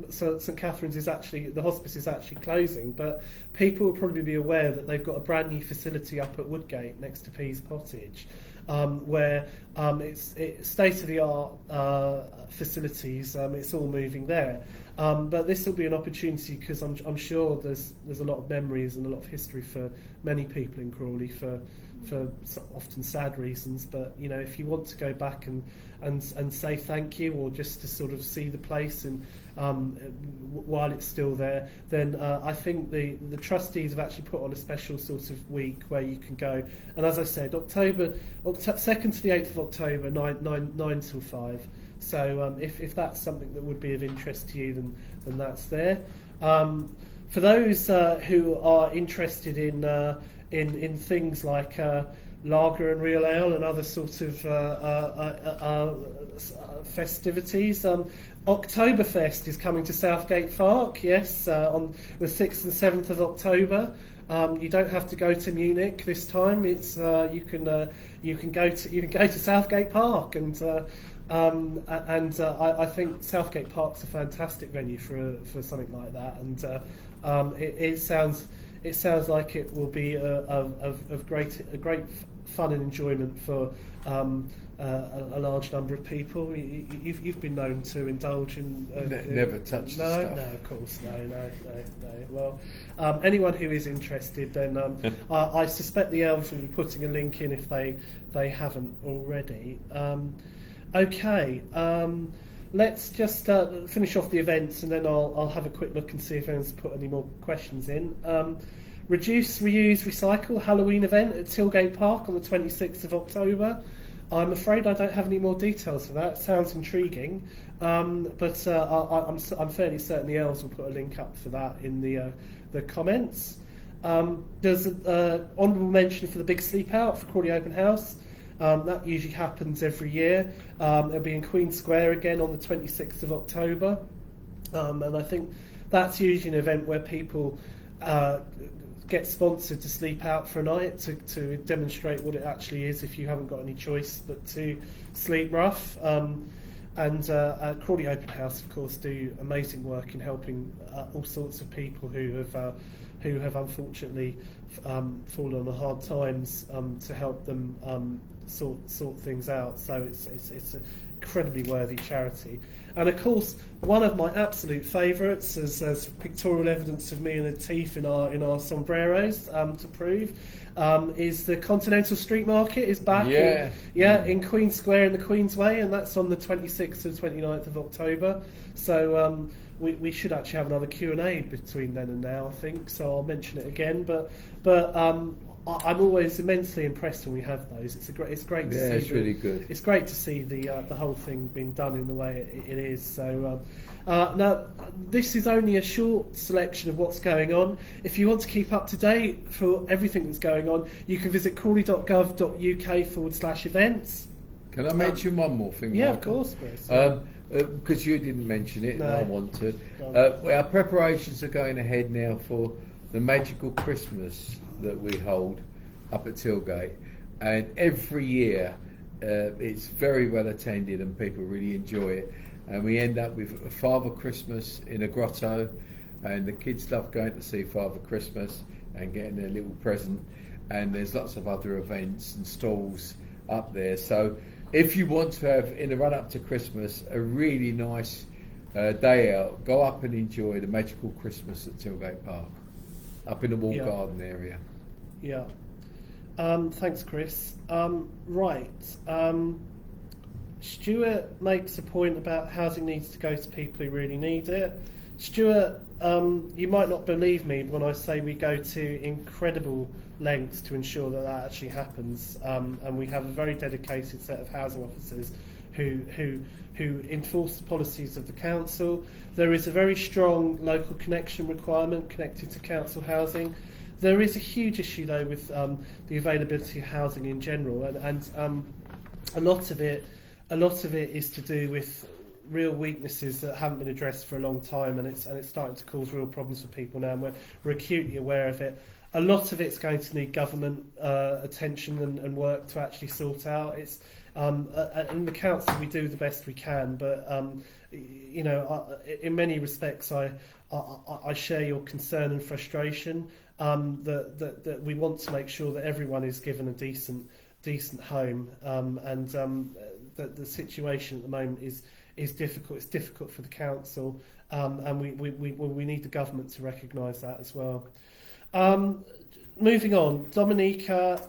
St Catherine's is actually, the hospice is actually closing, but people will probably be aware that they've got a brand new facility up at Woodgate next to Pease Cottage, where it's state-of-the-art facilities. It's all moving there, but this will be an opportunity because I'm sure there's a lot of memories and a lot of history for many people in Crawley for often sad reasons. But you know, if you want to go back and say thank you, or just to sort of see the place and while it's still there, then I think the trustees have actually put on a special sort of week where you can go. And as I said, October 2nd to the 8th of October, 9 till 5. So if that's something that would be of interest to you, then that's there. For those who are interested in things like lager and real ale and other sorts of festivities, Oktoberfest is coming to Southgate Park. Yes, on the 6th and 7th of October. You don't have to go to Munich this time. It's you can go to Southgate Park, and I think Southgate Park's a fantastic venue for something like that, and it sounds it sounds like it will be of great fun and enjoyment for a large number of people. You've been known to indulge in. Never touch the stuff. No, of course, no. Well, anyone who is interested, then I suspect the elves will be putting a link in if they haven't already. Okay. Let's just finish off the events, and then I'll have a quick look and see if anyone's put any more questions in. Reduce, Reuse, Recycle Halloween event at Tilgate Park on the 26th of October. I'm afraid I don't have any more details for that. Sounds intriguing, but I'm fairly certain the elves will put a link up for that in the comments. There's an honourable mention for the big sleep out for Crawley Open House. That usually happens every year. It'll be in Queen Square again on the 26th of October. And I think that's usually an event where people get sponsored to sleep out for a night to demonstrate what it actually is if you haven't got any choice but to sleep rough. And Crawley Open House, of course, do amazing work in helping all sorts of people who have unfortunately fallen on hard times to help them sort things out. So it's an incredibly worthy charity. And of course, one of my absolute favourites, as pictorial evidence of me and the teeth in our sombreros to prove, is the Continental Street Market is back. In Queen Square in the Queensway, and that's on the 26th and 29th of October. So we should actually have another Q&A between then and now, I think. So I'll mention it again. But I'm always immensely impressed when we have those. It's great to see. It's really good. It's great to see the whole thing being done in the way it is. So now this is only a short selection of what's going on. If you want to keep up to date for everything that's going on, you can visit crawley.gov.uk/events. Can I mention one more thing? Yeah, Michael? of course, Chris. Because you didn't mention it, No. and I want to. No. Our preparations are going ahead now for the magical Christmas that we hold up at Tilgate, and every year it's very well attended and people really enjoy it, and we end up with a Father Christmas in a grotto, and the kids love going to see Father Christmas and getting their little present, and there's lots of other events and stalls up there. So if you want to have, in the run up to Christmas, a really nice day out, go up and enjoy the magical Christmas at Tilgate Park, up in the walled garden area. Yeah. Thanks, Chris. Right. Stuart makes a point about housing needs to go to people who really need it. Stuart, you might not believe me when I say we go to incredible lengths to ensure that actually happens, and we have a very dedicated set of housing officers who enforce the policies of the council. There is a very strong local connection requirement connected to council housing. There is a huge issue though with the availability of housing in general, and a lot of it is to do with real weaknesses that haven't been addressed for a long time, and it's starting to cause real problems for people now, and we're acutely aware of it. A lot of it's going to need government attention and work to actually sort out. It's in the council we do the best we can, but in many respects I share your concern and frustration that we want to make sure that everyone is given a decent home, and that the situation at the moment is difficult. It's difficult for the council, and we need the government to recognise that as well. Moving on, Dominica,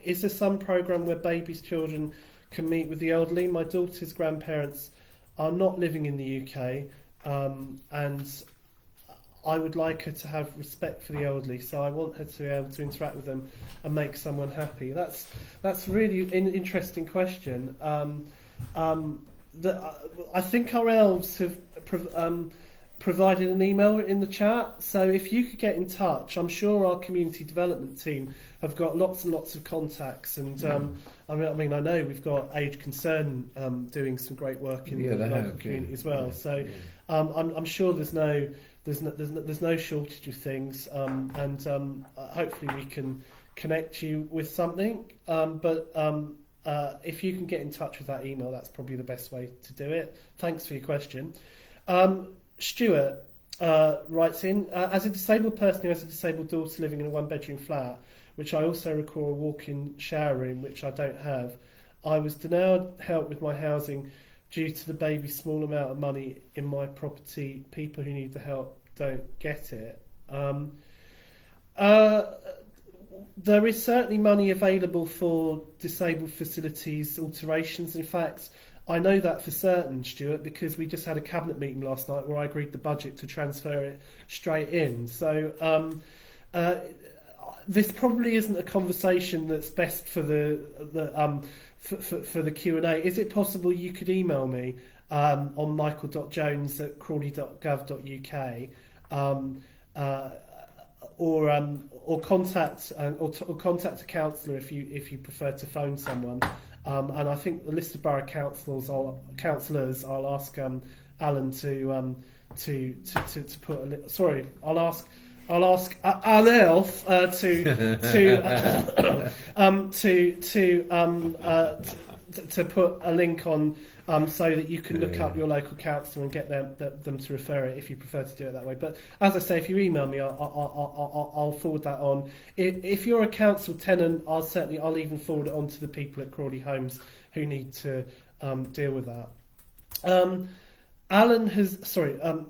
is there some programme where babies' children can meet with the elderly? My daughter's grandparents are not living in the UK, and I would like her to have respect for the elderly, so I want her to be able to interact with them and make someone happy. That's really an interesting question. I think our elves have provided an email in the chat, so if you could get in touch, I'm sure our community development team have got lots and lots of contacts, and I know we've got Age Concern doing some great work in the local community as well. So I'm sure there's no shortage of things, and hopefully we can connect you with something. But if you can get in touch with that email, that's probably the best way to do it. Thanks for your question. Stuart, writes in, as a disabled person who has a disabled daughter living in a one-bedroom flat, which I also require a walk-in shower room, which I don't have, I was denied help with my housing due to the baby's small amount of money in my property. People who need the help don't get it. There is certainly money available for disabled facilities alterations. In fact, I know that for certain, Stuart, because we just had a cabinet meeting last night where I agreed the budget to transfer it straight in. So this probably isn't a conversation that's best for the Q&A. Is it possible you could email me on michael.jones@crawley.gov.uk or contact a councillor if you prefer to phone someone. And I think the list of borough councillors, I'll ask Alan to put a sorry, I'll ask an elf to put a link on so that you can look up your local council and get them to refer it if you prefer to do it that way. But as I say, if you email me, I'll forward that on. If you're a council tenant, I'll even forward it on to the people at Crawley Homes who need to deal with that.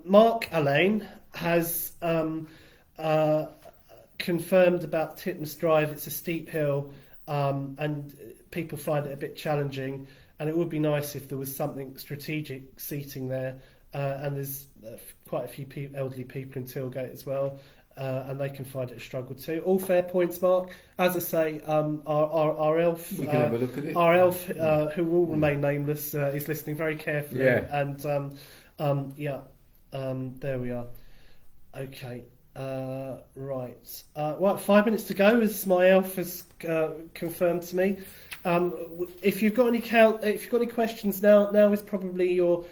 Mark Allain has confirmed about Titmus Drive. It's a steep hill and people find it a bit challenging, and it would be nice if there was something strategic seating there, and there's quite a few elderly people in Tilgate as well, and they can find it a struggle too. All fair points, Mark. As I say, our elf, who will remain nameless, is listening very carefully, and there we are. Okay. Right. Well, 5 minutes to go, as my elf has confirmed to me. If you've got any questions, now is probably your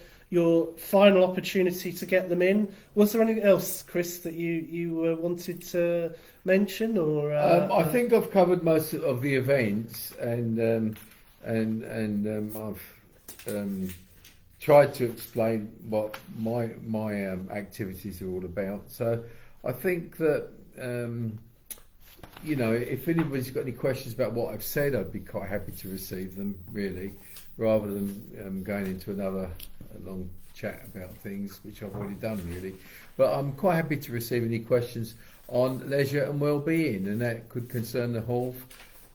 final opportunity to get them in. Was there anything else, Chris, that you wanted to mention, or? I think I've covered most of the events, and I've tried to explain what my activities are all about. So I think that if anybody's got any questions about what I've said, I'd be quite happy to receive them, really, rather than going into another long chat about things, which I've already done, really. But I'm quite happy to receive any questions on leisure and well-being, and that could concern the Hall,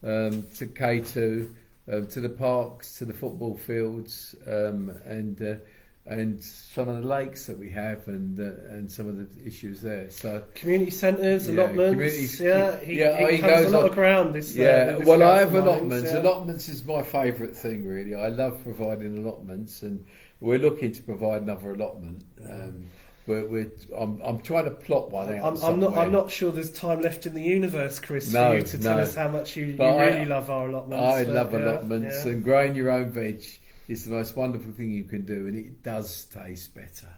to K2, to the parks, to the football fields, and some of the lakes that we have, and some of the issues there. So community centres, allotments. He covers a lot of ground. I have allotments. Allotments is my favourite thing, really. I love providing allotments, and we're looking to provide another allotment. I'm trying to plot one out. I'm not sure there's time left in the universe, Chris, for you to tell us how much you really love our allotments. I love allotments, and growing your own veg is the most wonderful thing you can do, and it does taste better.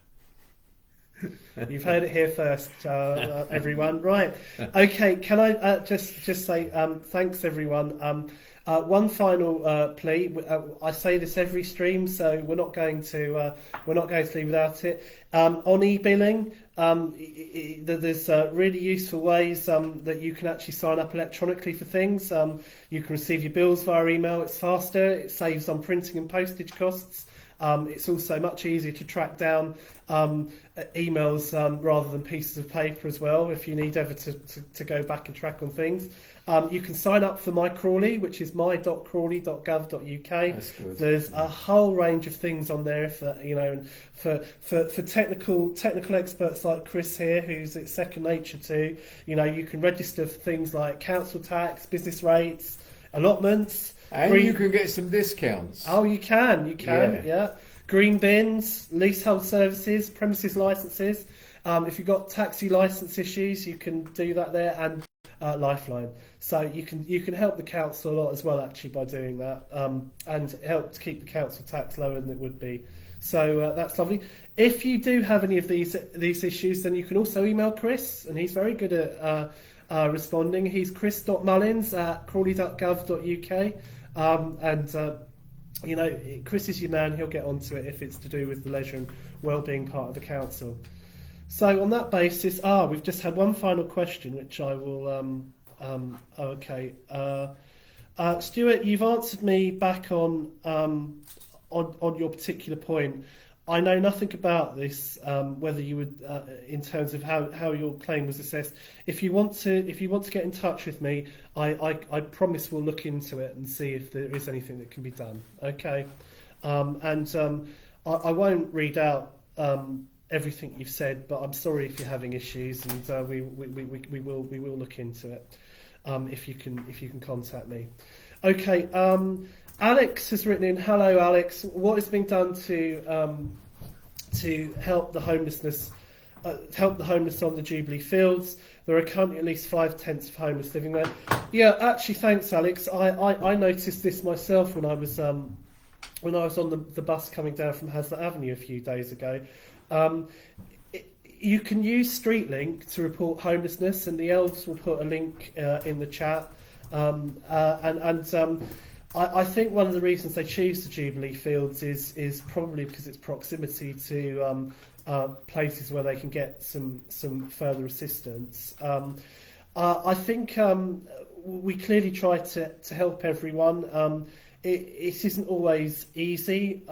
You've heard it here first, everyone. Right. Okay. Can I just say thanks, everyone. One final plea. I say this every stream, so we're not going to leave without it. On e-billing, there's really useful ways that you can actually sign up electronically for things. You can receive your bills via email. It's faster. It saves on printing and postage costs. It's also much easier to track down emails rather than pieces of paper as well, if you need ever to go back and track on things. You can sign up for My Crawley, which is my.crawley.gov.uk. There's a whole range of things on there for technical experts like Chris here, who's it's second nature to. You can register for things like council tax, business rates, allotments. And you can get some discounts. Oh, you can, yeah. Green bins, leasehold services, premises licences. If you've got taxi licence issues, you can do that there, and Lifeline. So you can help the council a lot as well, actually, by doing that, and help to keep the council tax lower than it would be. So that's lovely. If you do have any of these issues, then you can also email Chris, and he's very good at responding. He's chris.mullins@crawley.gov.uk. Chris is your man. He'll get onto it if it's to do with the leisure and wellbeing part of the council. So on that basis, we've just had one final question, which I will. Okay, Stuart, you've answered me back on your particular point. I know nothing about this, whether you would, in terms of how your claim was assessed. If you want to get in touch with me, I promise we'll look into it and see if there is anything that can be done. Okay, I won't read out everything you've said, but I'm sorry if you're having issues, and we will look into it. If you can contact me. Okay. Alex has written in. Hello, Alex. What is being done to help the homeless on the Jubilee Fields? There are currently at least 5/10 of homeless living there. Yeah, actually, thanks, Alex. I noticed this myself when I was on the bus coming down from Hazlitt Avenue a few days ago. You can use StreetLink to report homelessness, and the elves will put a link in the chat. I think one of the reasons they choose the Jubilee Fields is probably because its proximity to places where they can get some further assistance. I think we clearly try to help everyone. It isn't always easy.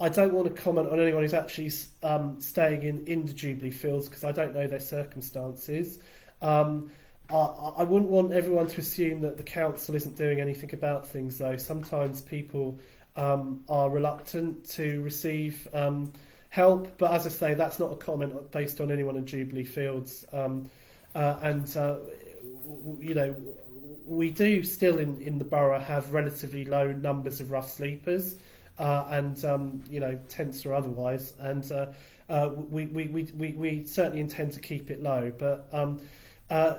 I don't want to comment on anyone who's actually staying in the Jubilee Fields because I don't know their circumstances. I wouldn't want everyone to assume that the council isn't doing anything about things, though. Sometimes people are reluctant to receive help, but as I say, that's not a comment based on anyone in Jubilee Fields. You know, we do still in the borough have relatively low numbers of rough sleepers. You know, tents or otherwise, and we certainly intend to keep it low. But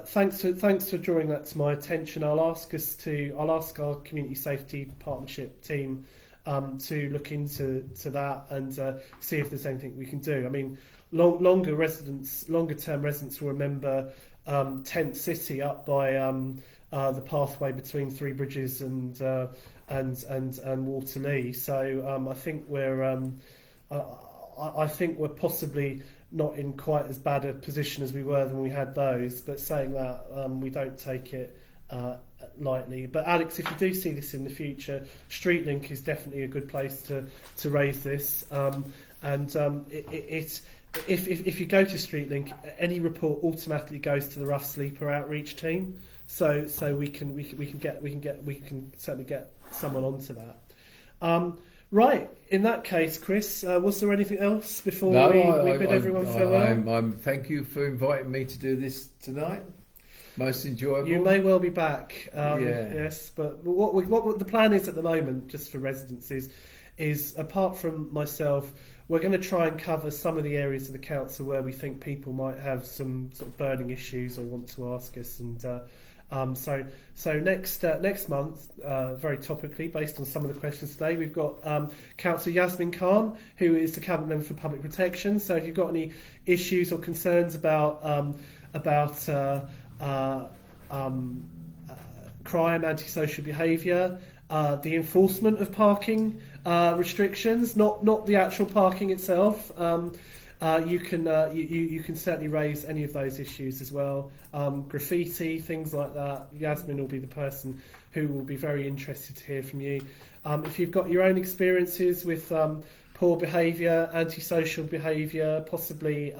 thanks for drawing that to my attention. I'll ask our community safety partnership team to look into that and see if there's anything we can do. I mean, longer term residents will remember Tent City up by the pathway between Three Bridges and Waterloo. So I think we're possibly not in quite as bad a position as we were when we had those. But saying that, we don't take it lightly. But Alex, if you do see this in the future, StreetLink is definitely a good place to raise this. If you go to StreetLink, any report automatically goes to the Rough Sleeper outreach team. So we can certainly get someone onto that. Right. In that case, Chris, was there anything else before we bid everyone farewell? Thank you for inviting me to do this tonight. Most enjoyable. You may well be back. Yeah. Yes, but what the plan is at the moment, just for residents, is apart from myself, we're going to try and cover some of the areas of the council where we think people might have some sort of burning issues or want to ask us. And so next month, very topically, based on some of the questions today, we've got Councillor Yasmin Khan, who is the Cabinet Member for Public Protection. So if you've got any issues or concerns about crime, antisocial behaviour, the enforcement of parking restrictions, not the actual parking itself. You can certainly raise any of those issues as well. Graffiti, things like that. Yasmin will be the person who will be very interested to hear from you. If you've got your own experiences with poor behaviour, antisocial behaviour, possibly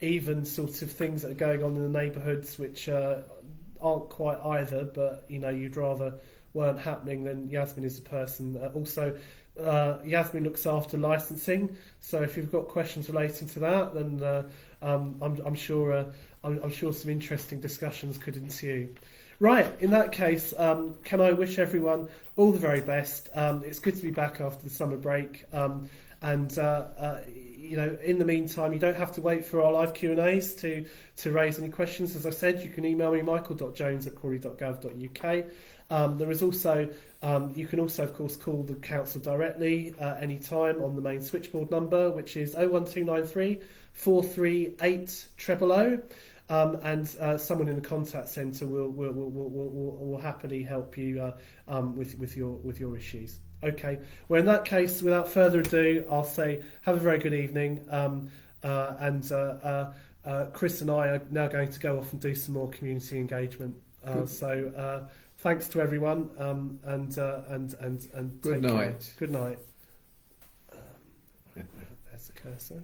even sort of things that are going on in the neighbourhoods which aren't quite either, but you know you'd rather weren't happening, then Yasmin is the person. Also, Yasmin looks after licensing, so if you've got questions relating to that, then I'm sure some interesting discussions could ensue. Right, in that case, can I wish everyone all the very best? It's good to be back after the summer break, you know, in the meantime, you don't have to wait for our live Q&As to raise any questions. As I said, you can email me michael.jones@crawley.gov.uk. There is also, you can also, of course, call the council directly any time on the main switchboard number, which is 01293 438 000. And someone in the contact centre will happily help you with your issues. Okay. Well, in that case, without further ado, I'll say have a very good evening. and Chris and I are now going to go off and do some more community engagement. So thanks to everyone, and Good take care. night. Good night. There's the cursor.